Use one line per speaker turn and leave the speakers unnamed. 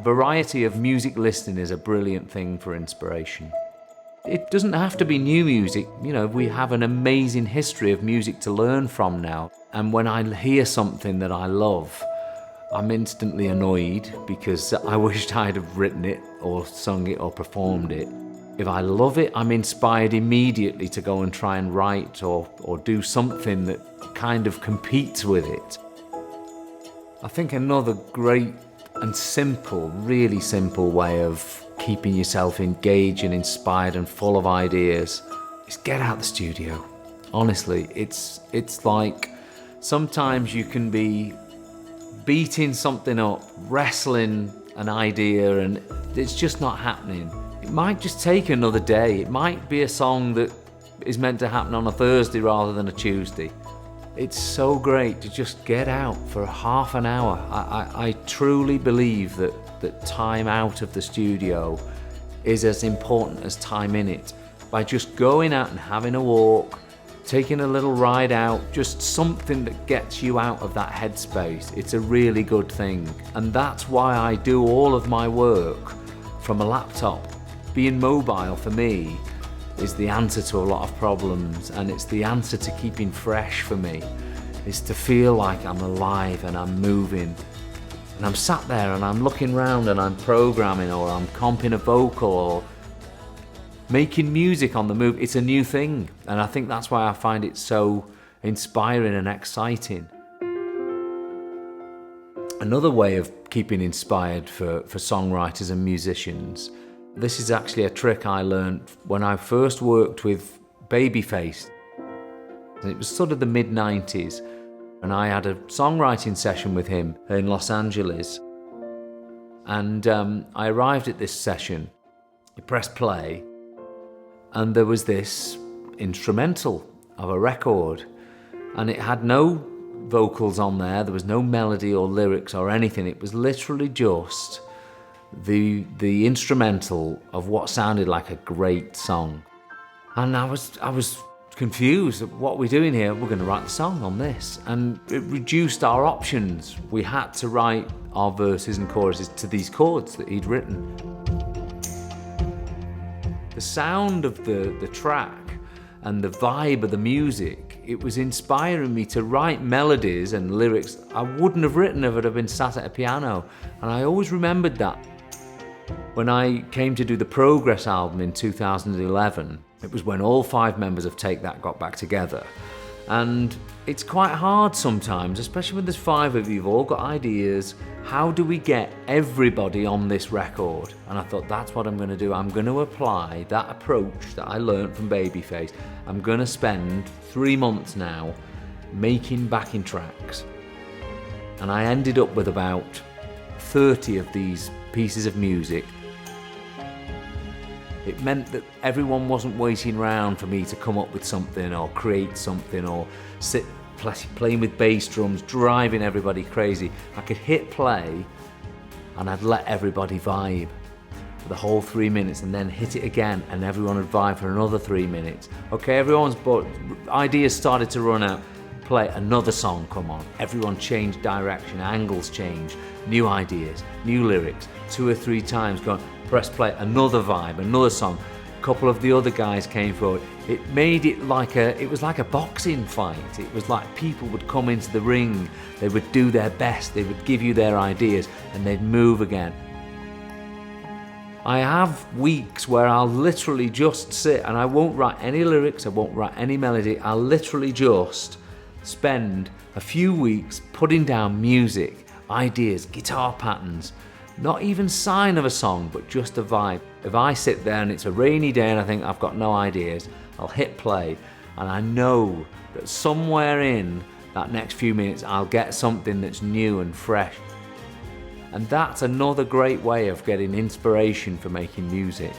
variety of music listening is a brilliant thing for inspiration. It doesn't have to be new music. We have an amazing history of music to learn from now. And when I hear something that I love, I'm instantly annoyed because I wished I'd have written it or sung it or performed it. If I love it, I'm inspired immediately to go and try and write or do something that kind of competes with it. I think another great and simple, really simple way of keeping yourself engaged and inspired and full of ideas is get out the studio. Honestly, it's like sometimes you can be beating something up, wrestling an idea, and it's just not happening. It might just take another day. It might be a song that is meant to happen on a Thursday rather than a Tuesday. It's so great to just get out for half an hour. I truly believe that time out of the studio is as important as time in it. By just going out and having a walk, taking a little ride out, just something that gets you out of that headspace, it's a really good thing. And that's why I do all of my work from a laptop. Being mobile for me is the answer to a lot of problems, and it's the answer to keeping fresh for me, is to feel like I'm alive and I'm moving. And I'm sat there and I'm looking around and I'm programming, or I'm comping a vocal, or making music on the move. It's a new thing, and I think that's why I find it so inspiring and exciting. Another way of keeping inspired for songwriters and musicians, this is actually a trick I learned when I first worked with Babyface. It was sort of the mid-90s, and I had a songwriting session with him in Los Angeles. And I arrived at this session, I pressed play, and there was this instrumental of a record, and it had no vocals on there was no melody or lyrics or anything. It was literally just the instrumental of what sounded like a great song. And I was confused. What are we doing here? We're going to write the song on this. And it reduced our options. We had to write our verses and choruses to these chords that he'd written. The sound of the track and the vibe of the music, it was inspiring me to write melodies and lyrics I wouldn't have written if I'd have been sat at a piano. And I always remembered that. When I came to do the Progress album in 2011, it was when all 5 members of Take That got back together. And it's quite hard sometimes, especially when there's 5 of you, you've all got ideas. How do we get everybody on this record? And I thought, that's what I'm going to do. I'm going to apply that approach that I learned from Babyface. I'm going to spend 3 months now making backing tracks. And I ended up with about 30 of these pieces of music. It meant that everyone wasn't waiting around for me to come up with something or create something or sit playing with bass drums, driving everybody crazy. I could hit play and I'd let everybody vibe for the whole 3 minutes, and then hit it again and everyone would vibe for another 3 minutes. Okay, everyone's ideas started to run out. Play another song, come on. Everyone changed direction, angles changed, new ideas, new lyrics. 2 or 3 times going, press play, another vibe, another song. A couple of the other guys came forward. It made it it was like a boxing fight. It was like people would come into the ring, they would do their best, they would give you their ideas, and they'd move again. I have weeks where I'll literally just sit and I won't write any lyrics, I won't write any melody. I'll literally just spend a few weeks putting down music, ideas, guitar patterns, not even sign of a song, but just a vibe. If I sit there and it's a rainy day and I think I've got no ideas, I'll hit play and I know that somewhere in that next few minutes I'll get something that's new and fresh. And that's another great way of getting inspiration for making music.